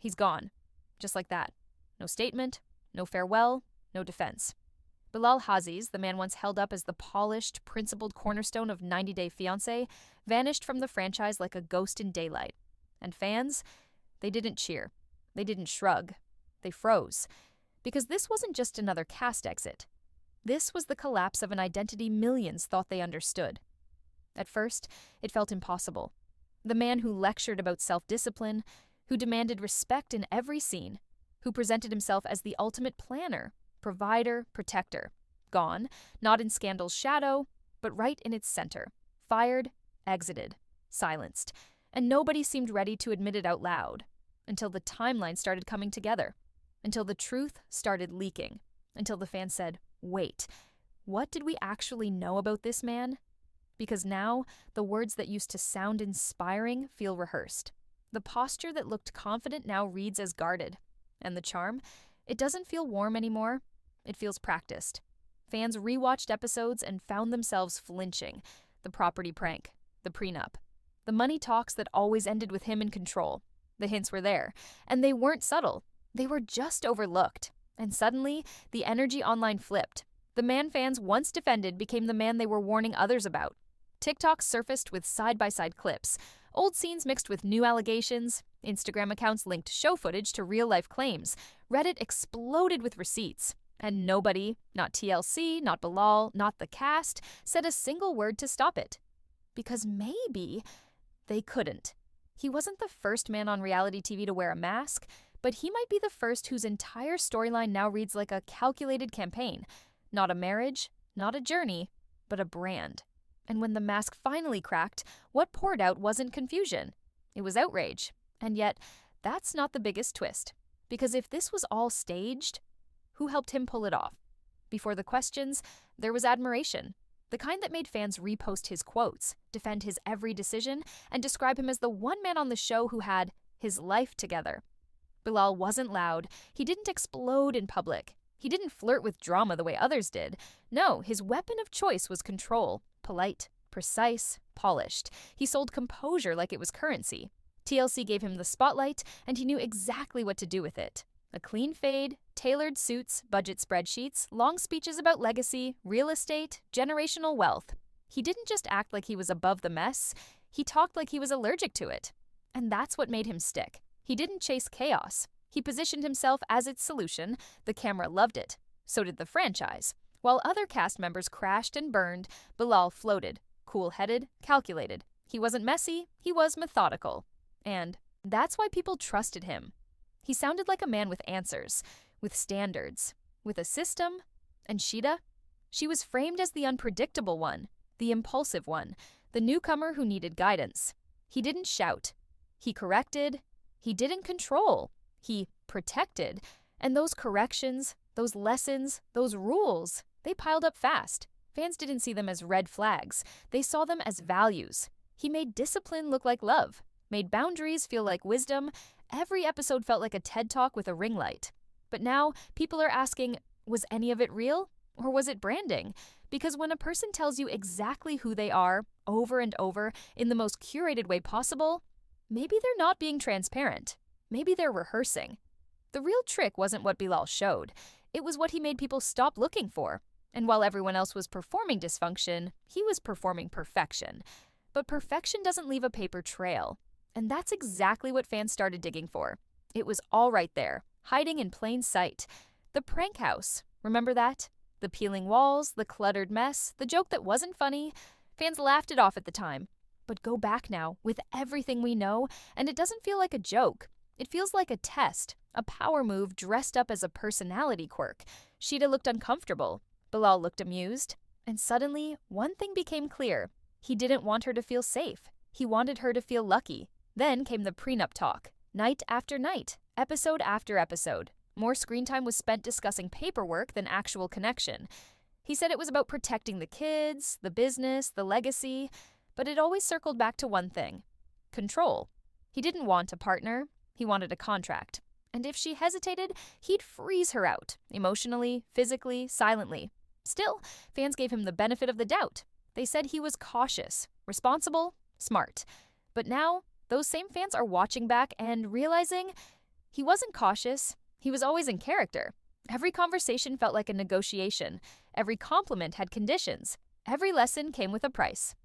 He's gone. Just like that. No statement, no farewell, no defense. Bilal Hazziez, the man once held up as the polished, principled cornerstone of 90 Day Fiancé, vanished from the franchise like a ghost in daylight. And fans, they didn't cheer. They didn't shrug. They froze. Because this wasn't just another cast exit. This was the collapse of an identity millions thought they understood. At first, it felt impossible. The man who lectured about self-discipline, who demanded respect in every scene, who presented himself as the ultimate planner, provider, protector, gone, not in scandal's shadow, but right in its center, fired, exited, silenced, and nobody seemed ready to admit it out loud, until the timeline started coming together, until the truth started leaking, until the fans said, wait, what did we actually know about this man? Because now, the words that used to sound inspiring feel rehearsed. The posture that looked confident now reads as guarded. And the charm? It doesn't feel warm anymore. It feels practiced. Fans rewatched episodes and found themselves flinching. The property prank. The prenup. The money talks that always ended with him in control. The hints were there. And they weren't subtle. They were just overlooked. And suddenly, the energy online flipped. The man fans once defended became the man they were warning others about. TikTok surfaced with side-by-side clips, old scenes mixed with new allegations, Instagram accounts linked show footage to real-life claims, Reddit exploded with receipts, and nobody, not TLC, not Bilal, not the cast, said a single word to stop it. Because maybe they couldn't. He wasn't the first man on reality TV to wear a mask, but he might be the first whose entire storyline now reads like a calculated campaign. Not a marriage, not a journey, but a brand. And when the mask finally cracked, what poured out wasn't confusion. It was outrage. And yet, that's not the biggest twist. Because if this was all staged, who helped him pull it off? Before the questions, there was admiration. The kind that made fans repost his quotes, defend his every decision, and describe him as the one man on the show who had his life together. Bilal wasn't loud. He didn't explode in public. He didn't flirt with drama the way others did. No, his weapon of choice was control. Polite, precise, polished. He sold composure like it was currency. TLC gave him the spotlight, and he knew exactly what to do with it. A clean fade, tailored suits, budget spreadsheets, long speeches about legacy, real estate, generational wealth. He didn't just act like he was above the mess, he talked like he was allergic to it. And that's what made him stick. He didn't chase chaos. He positioned himself as its solution. The camera loved it. So did the franchise. While other cast members crashed and burned, Bilal floated, cool-headed, calculated. He wasn't messy, he was methodical. And that's why people trusted him. He sounded like a man with answers, with standards, with a system. And Shida? She was framed as the unpredictable one, the impulsive one, the newcomer who needed guidance. He didn't shout. He corrected. He didn't control. He protected. And those corrections, those lessons, those rules, they piled up fast. Fans didn't see them as red flags. They saw them as values. He made discipline look like love, made boundaries feel like wisdom. Every episode felt like a TED Talk with a ring light. But now, people are asking, was any of it real? Or was it branding? Because when a person tells you exactly who they are, over and over, in the most curated way possible, maybe they're not being transparent. Maybe they're rehearsing. The real trick wasn't what Bilal showed. It was what he made people stop looking for. And while everyone else was performing dysfunction, he was performing perfection. But perfection doesn't leave a paper trail. And that's exactly what fans started digging for. It was all right there, hiding in plain sight. The prank house, remember that? The peeling walls, the cluttered mess, the joke that wasn't funny. Fans laughed it off at the time. But go back now, with everything we know, and it doesn't feel like a joke. It feels like a test, a power move dressed up as a personality quirk. Shida looked uncomfortable. Bilal looked amused. And suddenly, one thing became clear. He didn't want her to feel safe. He wanted her to feel lucky. Then came the prenup talk. Night after night, episode after episode. More screen time was spent discussing paperwork than actual connection. He said it was about protecting the kids, the business, the legacy, but it always circled back to one thing: control. He didn't want a partner. He wanted a contract. And if she hesitated, he'd freeze her out, emotionally, physically, silently. Still, fans gave him the benefit of the doubt. They said he was cautious, responsible, smart. But now, those same fans are watching back and realizing He wasn't cautious. He was always in character. Every conversation felt like a negotiation. Every compliment had conditions. Every lesson came with a price.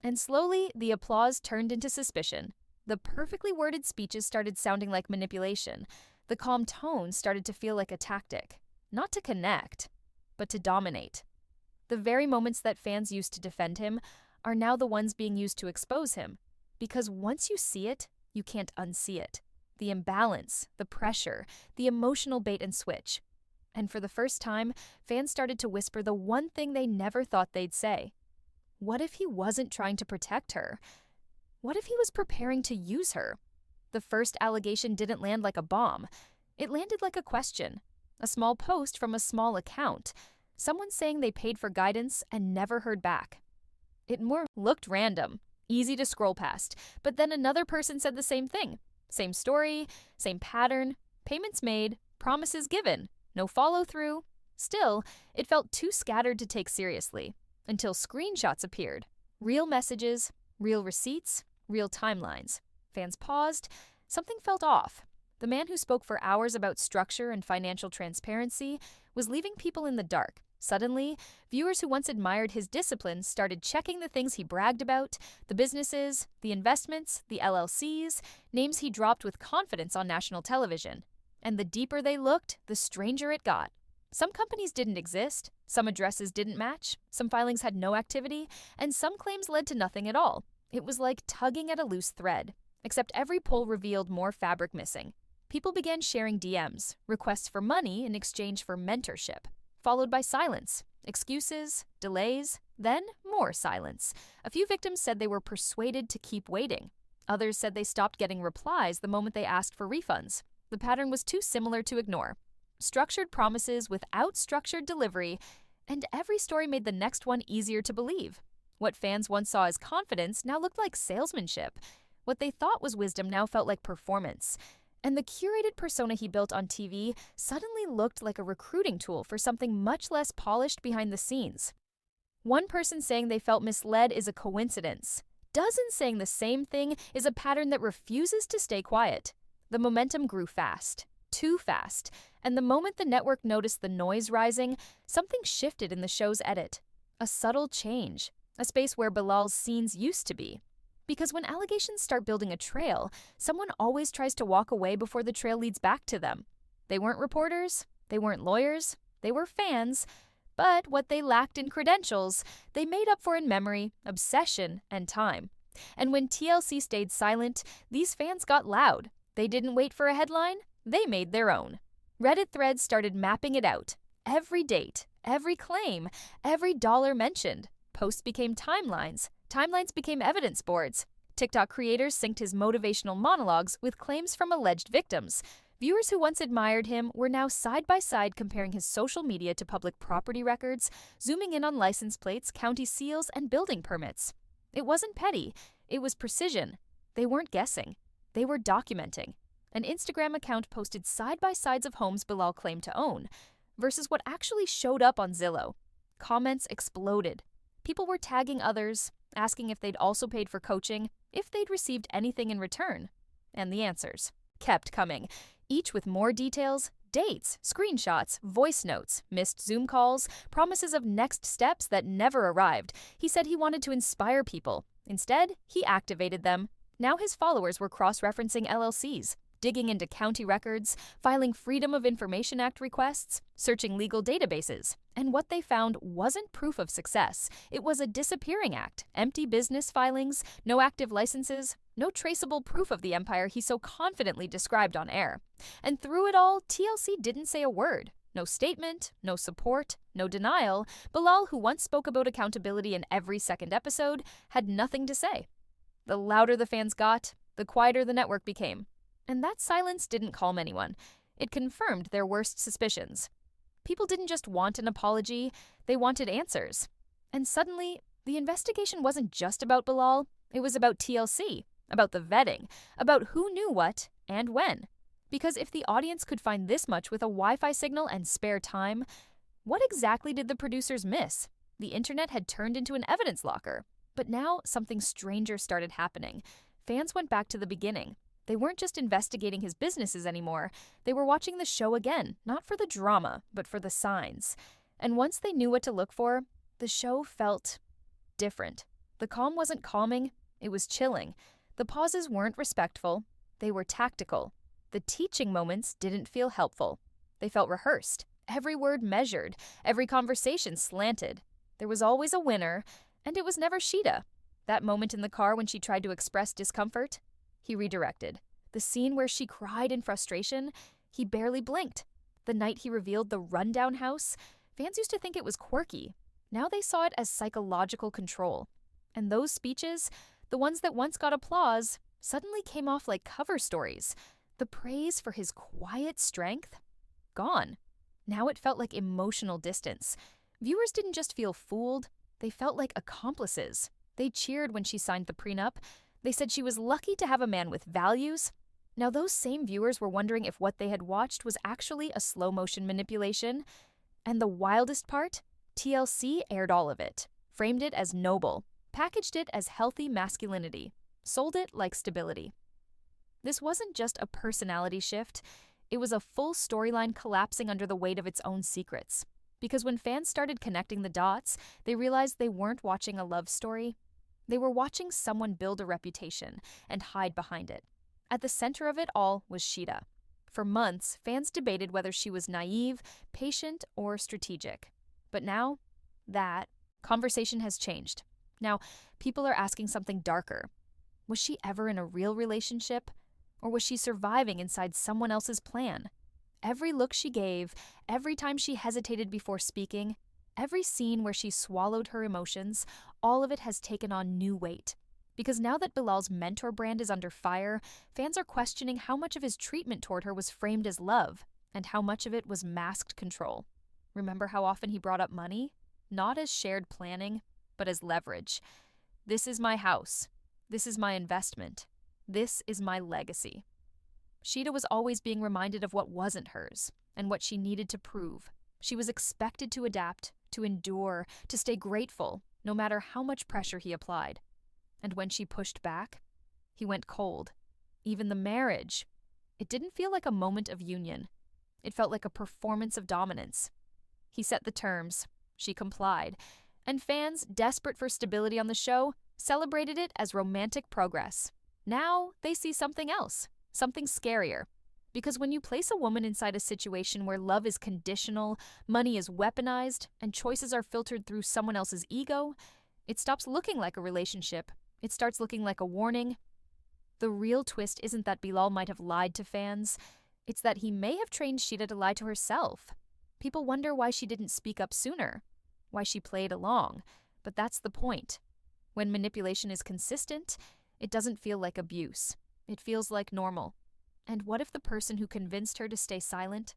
And slowly, the applause turned into suspicion. The perfectly worded speeches started sounding like manipulation. The calm tone started to feel like a tactic. Not to connect, but to dominate. The very moments that fans used to defend him are now the ones being used to expose him. Because once you see it, you can't unsee it. The imbalance, the pressure, the emotional bait and switch. And for the first time, fans started to whisper the one thing they never thought they'd say. What if he wasn't trying to protect her? What if he was preparing to use her? The first allegation didn't land like a bomb. It landed like a question. A small post from a small account. Someone saying they paid for guidance and never heard back. It more looked random, easy to scroll past, but then another person said the same thing. Same story, same pattern, payments made, promises given, no follow-through. Still, it felt too scattered to take seriously, until screenshots appeared. Real messages, real receipts, real timelines. Fans paused. Something felt off. The man who spoke for hours about structure and financial transparency was leaving people in the dark. Suddenly, viewers who once admired his discipline started checking the things he bragged about, the businesses, the investments, the LLCs, names he dropped with confidence on national television. And the deeper they looked, the stranger it got. Some companies didn't exist, some addresses didn't match, some filings had no activity, and some claims led to nothing at all. It was like tugging at a loose thread, except every poll revealed more fabric missing. People began sharing DMs, requests for money in exchange for mentorship, followed by silence, excuses, delays, then more silence. A few victims said they were persuaded to keep waiting. Others said they stopped getting replies the moment they asked for refunds. The pattern was too similar to ignore. Structured promises without structured delivery, and every story made the next one easier to believe. What fans once saw as confidence now looked like salesmanship. What they thought was wisdom now felt like performance. And the curated persona he built on TV suddenly looked like a recruiting tool for something much less polished behind the scenes. One person saying they felt misled is a coincidence. Dozens saying the same thing is a pattern that refuses to stay quiet. The momentum grew fast, too fast, and the moment the network noticed the noise rising, something shifted in the show's edit. A subtle change, a space where Bilal's scenes used to be. Because when allegations start building a trail, someone always tries to walk away before the trail leads back to them. They weren't reporters, they weren't lawyers, they were fans, but what they lacked in credentials, they made up for in memory, obsession, and time. And when TLC stayed silent, these fans got loud. They didn't wait for a headline, they made their own. Reddit threads started mapping it out. Every date, every claim, every dollar mentioned. Posts became timelines. Timelines became evidence boards. TikTok creators synced his motivational monologues with claims from alleged victims. Viewers who once admired him were now side by side comparing his social media to public property records, zooming in on license plates, county seals, and building permits. It wasn't petty. It was precision. They weren't guessing. They were documenting. An Instagram account posted side-by-sides of homes Bilal claimed to own versus what actually showed up on Zillow. Comments exploded. People were tagging others, asking if they'd also paid for coaching, if they'd received anything in return. And the answers kept coming, each with more details, dates, screenshots, voice notes, missed Zoom calls, promises of next steps that never arrived. He said he wanted to inspire people. Instead, he activated them. Now his followers were cross-referencing LLCs, digging into county records, filing Freedom of Information Act requests, searching legal databases. And what they found wasn't proof of success. It was a disappearing act, empty business filings, no active licenses, no traceable proof of the empire he so confidently described on air. And through it all, TLC didn't say a word. No statement, no support, no denial. Bilal, who once spoke about accountability in every second episode, had nothing to say. The louder the fans got, the quieter the network became. And that silence didn't calm anyone. It confirmed their worst suspicions. People didn't just want an apology, they wanted answers. And suddenly, the investigation wasn't just about Bilal, it was about TLC, about the vetting, about who knew what and when. Because if the audience could find this much with a Wi-Fi signal and spare time, what exactly did the producers miss? The internet had turned into an evidence locker. But now, something stranger started happening. Fans went back to the beginning. They weren't just investigating his businesses anymore. They were watching the show again, not for the drama, but for the signs. And once they knew what to look for, the show felt different. The calm wasn't calming, it was chilling. The pauses weren't respectful, they were tactical. The teaching moments didn't feel helpful. They felt rehearsed. Every word measured, every conversation slanted. There was always a winner, and it was never Shida. That moment in the car when she tried to express discomfort, he redirected. The scene where she cried in frustration, he barely blinked. The night he revealed the rundown house, fans used to think it was quirky. Now they saw it as psychological control. And those speeches, the ones that once got applause, suddenly came off like cover stories. The praise for his quiet strength? Gone. Now it felt like emotional distance. Viewers didn't just feel fooled, they felt like accomplices. They cheered when she signed the prenup. They said she was lucky to have a man with values. Now those same viewers were wondering if what they had watched was actually a slow-motion manipulation. And the wildest part? TLC aired all of it, framed it as noble, packaged it as healthy masculinity, sold it like stability. This wasn't just a personality shift, it was a full storyline collapsing under the weight of its own secrets. Because when fans started connecting the dots, they realized they weren't watching a love story. They were watching someone build a reputation and hide behind it. At the center of it all was Shida. For months, fans debated whether she was naive, patient, or strategic. But now, that conversation has changed. Now, people are asking something darker. Was she ever in a real relationship? Or was she surviving inside someone else's plan? Every look she gave, every time she hesitated before speaking, every scene where she swallowed her emotions, all of it has taken on new weight. Because now that Bilal's mentor brand is under fire, fans are questioning how much of his treatment toward her was framed as love, and how much of it was masked control. Remember how often he brought up money? Not as shared planning, but as leverage. This is my house. This is my investment. This is my legacy. Shida was always being reminded of what wasn't hers, and what she needed to prove. She was expected to adapt, to endure, to stay grateful, no matter how much pressure he applied. And when she pushed back, he went cold. Even the marriage. It didn't feel like a moment of union. It felt like a performance of dominance. He set the terms. She complied. And fans, desperate for stability on the show, celebrated it as romantic progress. Now they see something else, something scarier. Because when you place a woman inside a situation where love is conditional, money is weaponized, and choices are filtered through someone else's ego, it stops looking like a relationship. It starts looking like a warning. The real twist isn't that Bilal might have lied to fans. It's that he may have trained Shida to lie to herself. People wonder why she didn't speak up sooner, why she played along. But that's the point. When manipulation is consistent, it doesn't feel like abuse. It feels like normal. And what if the person who convinced her to stay silent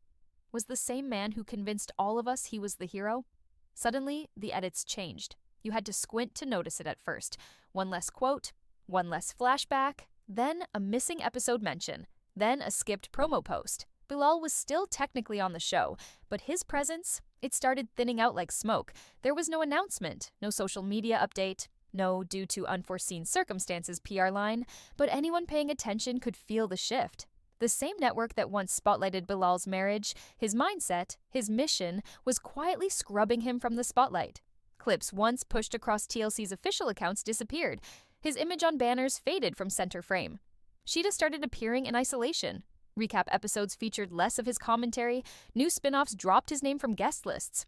was the same man who convinced all of us he was the hero? Suddenly, the edits changed. You had to squint to notice it at first. One less quote, one less flashback, then a missing episode mention, then a skipped promo post. Bilal was still technically on the show, but his presence, it started thinning out like smoke. There was no announcement, no social media update, no due to unforeseen circumstances PR line, but anyone paying attention could feel the shift. The same network that once spotlighted Bilal's marriage, his mindset, his mission, was quietly scrubbing him from the spotlight. Clips once pushed across TLC's official accounts disappeared. His image on banners faded from center frame. Shida started appearing in isolation. Recap episodes featured less of his commentary. New spin-offs dropped his name from guest lists.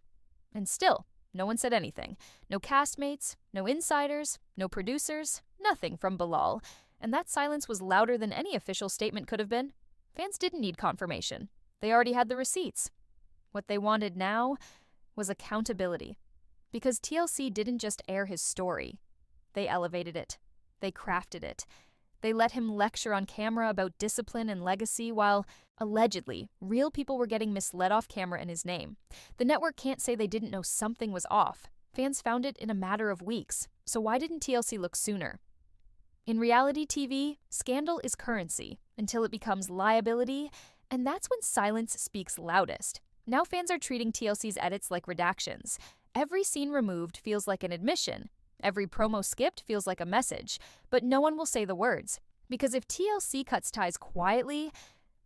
And still, no one said anything. No castmates, no insiders, no producers, nothing from Bilal. And that silence was louder than any official statement could have been. Fans didn't need confirmation. They already had the receipts. What they wanted now was accountability. Because TLC didn't just air his story. They elevated it. They crafted it. They let him lecture on camera about discipline and legacy while, allegedly, real people were getting misled off camera in his name. The network can't say they didn't know something was off. Fans found it in a matter of weeks. So why didn't TLC look sooner? In reality TV, scandal is currency until it becomes liability, and that's when silence speaks loudest. Now fans are treating TLC's edits like redactions. Every scene removed feels like an admission. Every promo skipped feels like a message, but no one will say the words. Because if TLC cuts ties quietly,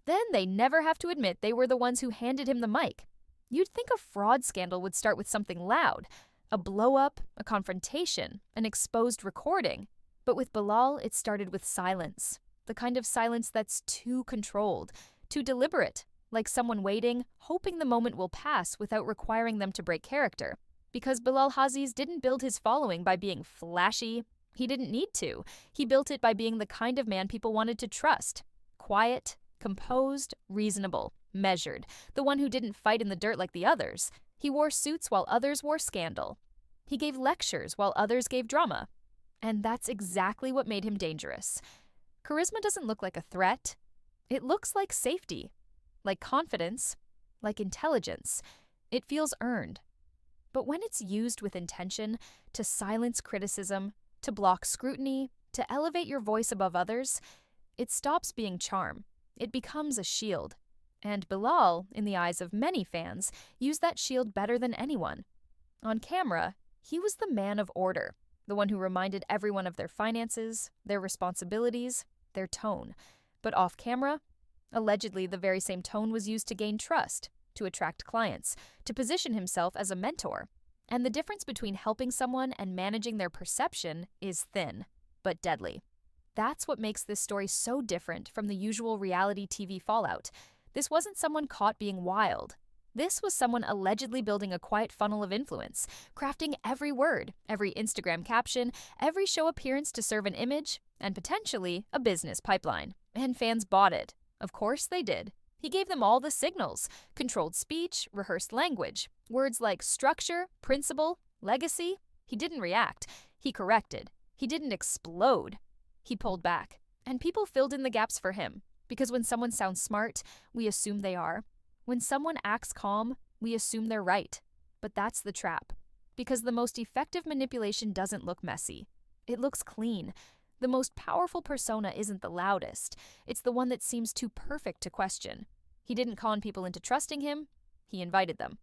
then they never have to admit they were the ones who handed him the mic. You'd think a fraud scandal would start with something loud, a blow-up, a confrontation, an exposed recording. But with Bilal, it started with silence. The kind of silence that's too controlled, too deliberate, like someone waiting, hoping the moment will pass without requiring them to break character. Because Bilal Hazziez didn't build his following by being flashy. He didn't need to. He built it by being the kind of man people wanted to trust. Quiet, composed, reasonable, measured. The one who didn't fight in the dirt like the others. He wore suits while others wore scandal. He gave lectures while others gave drama. And that's exactly what made him dangerous. Charisma doesn't look like a threat. It looks like safety, like confidence, like intelligence. It feels earned. But when it's used with intention to silence criticism, to block scrutiny, to elevate your voice above others, it stops being charm. It becomes a shield. And Bilal, in the eyes of many fans, used that shield better than anyone. On camera, he was the man of order, the one who reminded everyone of their finances, their responsibilities, their tone. But off camera, allegedly the very same tone was used to gain trust, to attract clients, to position himself as a mentor. And the difference between helping someone and managing their perception is thin, but deadly. That's what makes this story so different from the usual reality TV fallout. This wasn't someone caught being wild. This was someone allegedly building a quiet funnel of influence, crafting every word, every Instagram caption, every show appearance to serve an image, and potentially a business pipeline. And fans bought it. Of course they did. He gave them all the signals: controlled speech, rehearsed language, words like structure, principle, legacy. He didn't react. He corrected. He didn't explode. He pulled back. And people filled in the gaps for him. Because when someone sounds smart, we assume they are. When someone acts calm, we assume they're right. But that's the trap. Because the most effective manipulation doesn't look messy. It looks clean. The most powerful persona isn't the loudest. It's the one that seems too perfect to question. He didn't con people into trusting him. He invited them.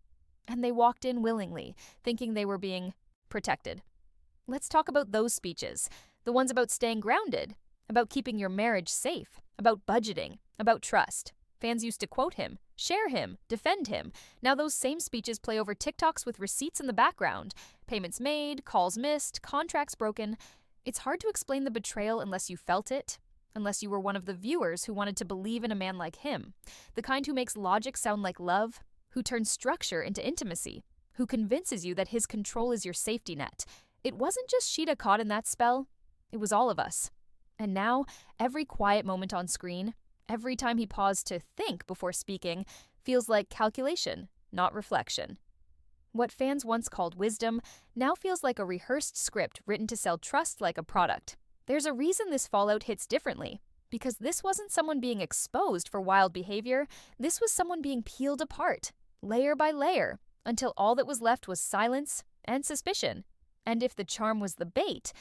And they walked in willingly, thinking they were being protected. Let's talk about those speeches. The ones about staying grounded, about keeping your marriage safe, about budgeting, about trust. Fans used to quote him, share him, defend him. Now those same speeches play over TikToks with receipts in the background. Payments made, calls missed, contracts broken. It's hard to explain the betrayal unless you felt it, unless you were one of the viewers who wanted to believe in a man like him, the kind who makes logic sound like love, who turns structure into intimacy, who convinces you that his control is your safety net. It wasn't just Shida caught in that spell. It was all of us. And now, every quiet moment on screen, every time he paused to think before speaking, feels like calculation, not reflection. What fans once called wisdom now feels like a rehearsed script written to sell trust like a product. There's a reason this fallout hits differently. Because this wasn't someone being exposed for wild behavior, this was someone being peeled apart, layer by layer, until all that was left was silence and suspicion. And if the charm was the bait,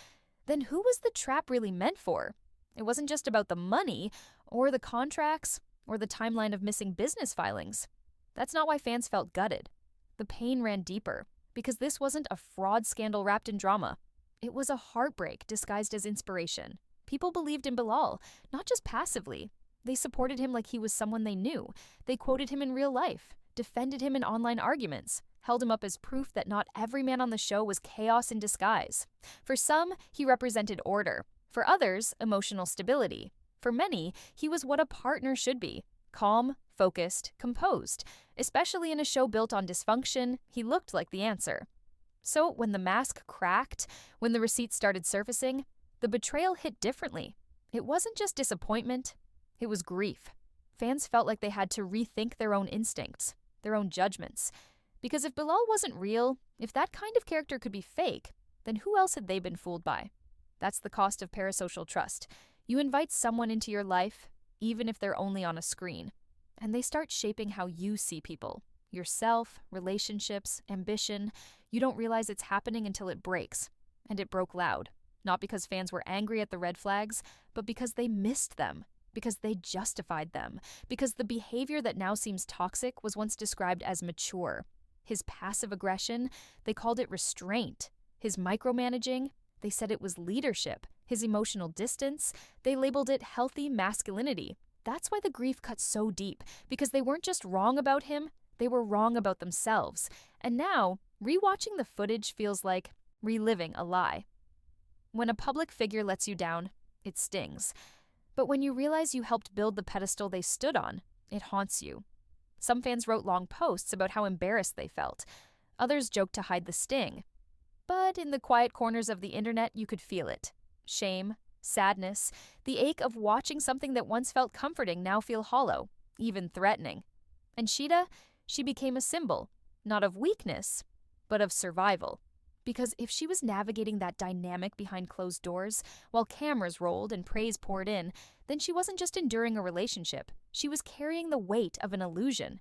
then who was the trap really meant for? It wasn't just about the money, or the contracts, or the timeline of missing business filings. That's not why fans felt gutted. The pain ran deeper, because this wasn't a fraud scandal wrapped in drama. It was a heartbreak disguised as inspiration. People believed in Bilal, not just passively. They supported him like he was someone they knew. They quoted him in real life, defended him in online arguments, held him up as proof that not every man on the show was chaos in disguise. For some, he represented order. For others, emotional stability. For many, he was what a partner should be: calm, focused, composed. Especially in a show built on dysfunction, he looked like the answer. So when the mask cracked, when the receipts started surfacing, the betrayal hit differently. It wasn't just disappointment, it was grief. Fans felt like they had to rethink their own instincts, their own judgments. Because if Bilal wasn't real, if that kind of character could be fake, then who else had they been fooled by? That's the cost of parasocial trust. You invite someone into your life, even if they're only on a screen, and they start shaping how you see people, yourself, relationships, ambition. You don't realize it's happening until it breaks, and it broke loud. Not because fans were angry at the red flags, but because they missed them, because they justified them, because the behavior that now seems toxic was once described as mature. His passive aggression, they called it restraint. His micromanaging, they said it was leadership. his emotional distance, they labeled it healthy masculinity. That's why the grief cut so deep, because they weren't just wrong about him, they were wrong about themselves. And now, rewatching the footage feels like reliving a lie. When a public figure lets you down, it stings. But when you realize you helped build the pedestal they stood on, it haunts you. Some fans wrote long posts about how embarrassed they felt. Others joked to hide the sting. But in the quiet corners of the internet, you could feel it. Shame, sadness, the ache of watching something that once felt comforting now feel hollow, even threatening. And Shida, she became a symbol, not of weakness, but of survival. Because if she was navigating that dynamic behind closed doors, while cameras rolled and praise poured in, then she wasn't just enduring a relationship, she was carrying the weight of an illusion.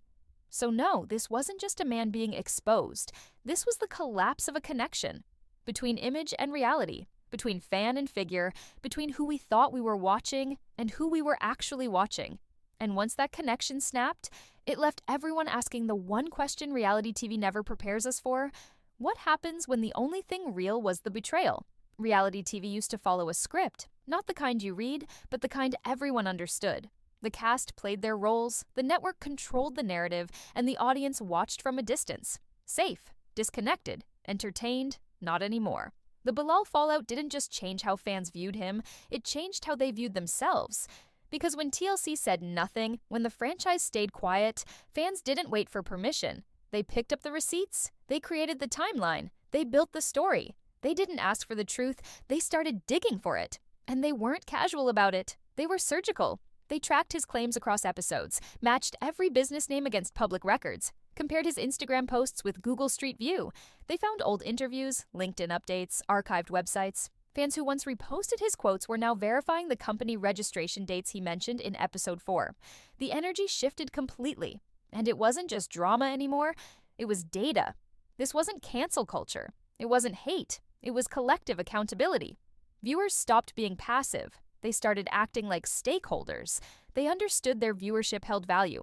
So no, this wasn't just a man being exposed. This was the collapse of a connection between image and reality, between fan and figure, between who we thought we were watching and who we were actually watching. And once that connection snapped, it left everyone asking the one question reality TV never prepares us for: what happens when the only thing real was the betrayal? Reality TV used to follow a script, not the kind you read, but the kind everyone understood. The cast played their roles, the network controlled the narrative, and the audience watched from a distance. Safe, disconnected, entertained, not anymore. The Bilal fallout didn't just change how fans viewed him, it changed how they viewed themselves. Because when TLC said nothing, when the franchise stayed quiet, fans didn't wait for permission. They picked up the receipts, they created the timeline, they built the story. They didn't ask for the truth, they started digging for it. And they weren't casual about it, they were surgical. They tracked his claims across episodes, matched every business name against public records, compared his Instagram posts with Google Street View. They found old interviews, LinkedIn updates, archived websites. Fans who once reposted his quotes were now verifying the company registration dates he mentioned in episode 4. The energy shifted completely. And it wasn't just drama anymore, it was data. This wasn't cancel culture. It wasn't hate. It was collective accountability. Viewers stopped being passive. They started acting like stakeholders. They understood their viewership held value.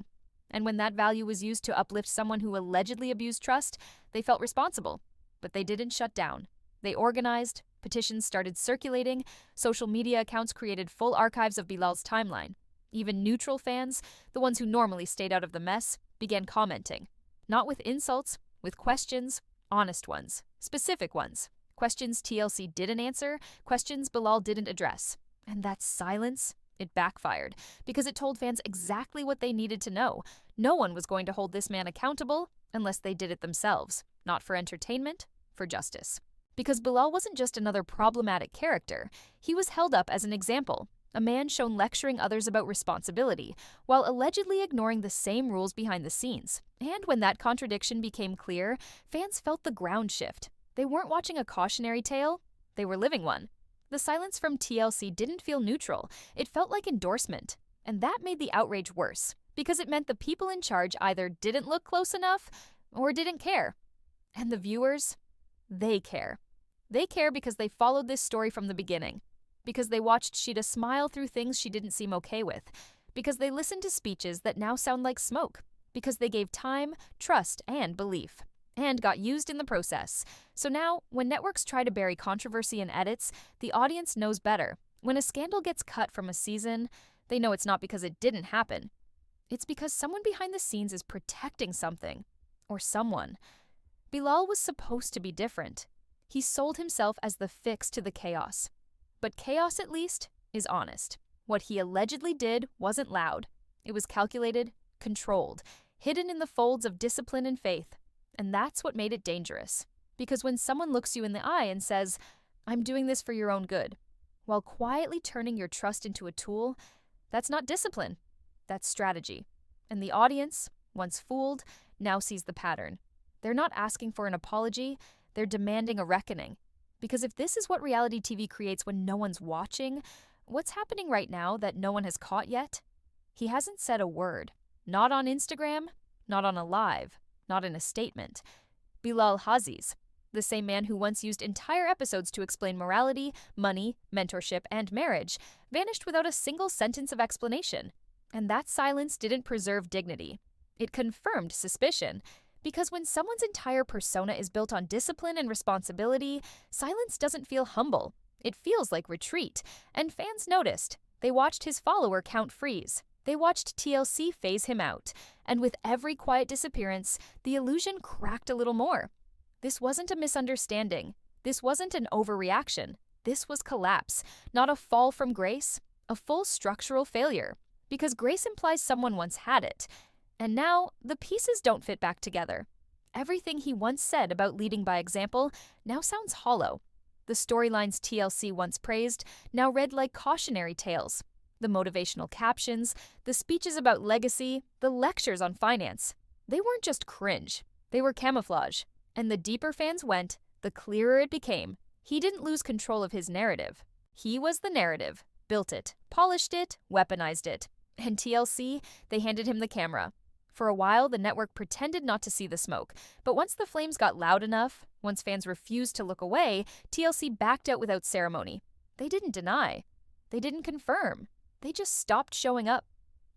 And when that value was used to uplift someone who allegedly abused trust, they felt responsible. But they didn't shut down. They organized, petitions started circulating, social media accounts created full archives of Bilal's timeline. Even neutral fans, the ones who normally stayed out of the mess, began commenting. Not with insults, with questions, honest ones, specific ones. Questions TLC didn't answer, questions Bilal didn't address. And that silence, it backfired, because it told fans exactly what they needed to know. No one was going to hold this man accountable unless they did it themselves, not for entertainment, for justice. Because Bilal wasn't just another problematic character, he was held up as an example, a man shown lecturing others about responsibility, while allegedly ignoring the same rules behind the scenes. And when that contradiction became clear, fans felt the ground shift. They weren't watching a cautionary tale, they were living one. The silence from TLC didn't feel neutral, it felt like endorsement. And that made the outrage worse, because it meant the people in charge either didn't look close enough or didn't care. And the viewers, they care. They care because they followed this story from the beginning, because they watched Shida smile through things she didn't seem okay with, because they listened to speeches that now sound like smoke, because they gave time, trust, and belief, and got used in the process. So now, when networks try to bury controversy in edits, the audience knows better. When a scandal gets cut from a season, they know it's not because it didn't happen. It's because someone behind the scenes is protecting something, or someone. Bilal was supposed to be different. He sold himself as the fix to the chaos. But chaos, at least, is honest. What he allegedly did wasn't loud. It was calculated, controlled, hidden in the folds of discipline and faith. And that's what made it dangerous. Because when someone looks you in the eye and says, "I'm doing this for your own good," while quietly turning your trust into a tool, that's not discipline. That's strategy. And the audience, once fooled, now sees the pattern. They're not asking for an apology, they're demanding a reckoning. Because if this is what reality TV creates when no one's watching, what's happening right now that no one has caught yet? He hasn't said a word. Not on Instagram, not on a live, not in a statement. Bilal Hazziez, the same man who once used entire episodes to explain morality, money, mentorship, and marriage, vanished without a single sentence of explanation. And that silence didn't preserve dignity. It confirmed suspicion. Because when someone's entire persona is built on discipline and responsibility, silence doesn't feel humble. It feels like retreat, and fans noticed. They watched his follower count freeze. They watched TLC phase him out, and with every quiet disappearance, the illusion cracked a little more. This wasn't a misunderstanding. This wasn't an overreaction. This was collapse, not a fall from grace, a full structural failure. Because grace implies someone once had it, and now the pieces don't fit back together. Everything he once said about leading by example now sounds hollow. The storylines TLC once praised now read like cautionary tales. The motivational captions, the speeches about legacy, the lectures on finance. They weren't just cringe, they were camouflage. And the deeper fans went, the clearer it became. He didn't lose control of his narrative. He was the narrative, built it, polished it, weaponized it. And TLC, they handed him the camera. For a while, the network pretended not to see the smoke, but once the flames got loud enough, once fans refused to look away, TLC backed out without ceremony. They didn't deny. They didn't confirm. They just stopped showing up.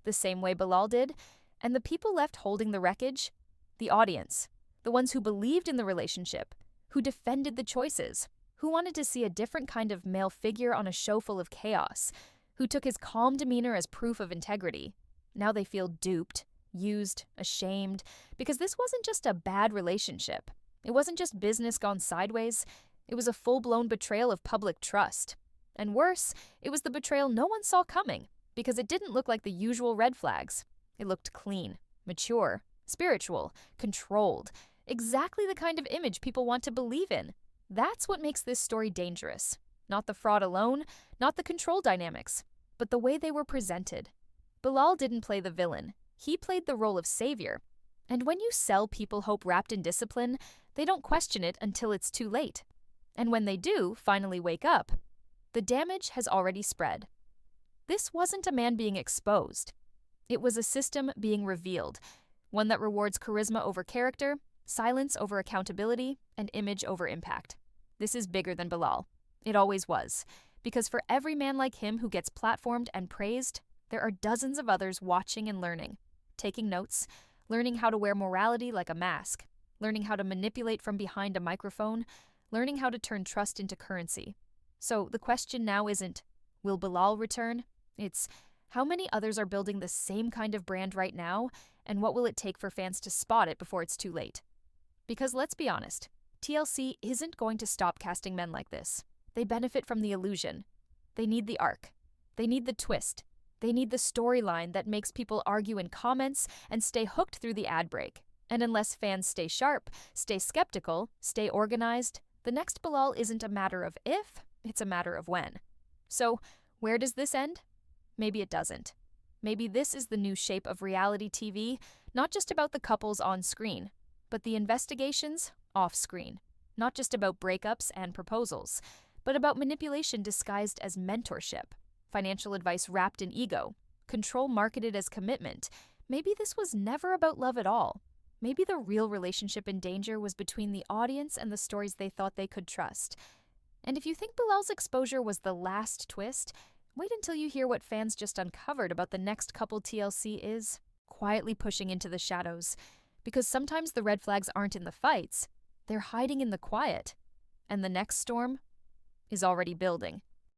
The same way Bilal did. And the people left holding the wreckage? The audience. The ones who believed in the relationship. Who defended the choices. Who wanted to see a different kind of male figure on a show full of chaos. Who took his calm demeanor as proof of integrity. Now they feel duped, used, ashamed, because this wasn't just a bad relationship. It wasn't just business gone sideways. It was a full-blown betrayal of public trust. And worse, it was the betrayal no one saw coming, because it didn't look like the usual red flags. It looked clean, mature, spiritual, controlled, exactly the kind of image people want to believe in. That's what makes this story dangerous. Not the fraud alone, not the control dynamics, but the way they were presented. Bilal didn't play the villain. He played the role of savior. And when you sell people hope wrapped in discipline, they don't question it until it's too late. And when they do finally wake up, the damage has already spread. This wasn't a man being exposed. It was a system being revealed, one that rewards charisma over character, silence over accountability, and image over impact. This is bigger than Bilal. It always was. Because for every man like him who gets platformed and praised, there are dozens of others watching and learning, taking notes, learning how to wear morality like a mask, learning how to manipulate from behind a microphone, learning how to turn trust into currency. So the question now isn't, will Bilal return? It's, how many others are building the same kind of brand right now, and what will it take for fans to spot it before it's too late? Because let's be honest, TLC isn't going to stop casting men like this. They benefit from the illusion. They need the arc. They need the twist. They need the storyline that makes people argue in comments and stay hooked through the ad break. And unless fans stay sharp, stay skeptical, stay organized, the next Bilal isn't a matter of if, it's a matter of when. So, where does this end? Maybe it doesn't. Maybe this is the new shape of reality TV, not just about the couples on screen, but the investigations off screen. Not just about breakups and proposals, but about manipulation disguised as mentorship, financial advice wrapped in ego, control marketed as commitment. Maybe this was never about love at all. Maybe the real relationship in danger was between the audience and the stories they thought they could trust. And if you think Bilal's exposure was the last twist, wait until you hear what fans just uncovered about the next couple TLC is quietly pushing into the shadows. Because sometimes the red flags aren't in the fights, they're hiding in the quiet. And the next storm is already building.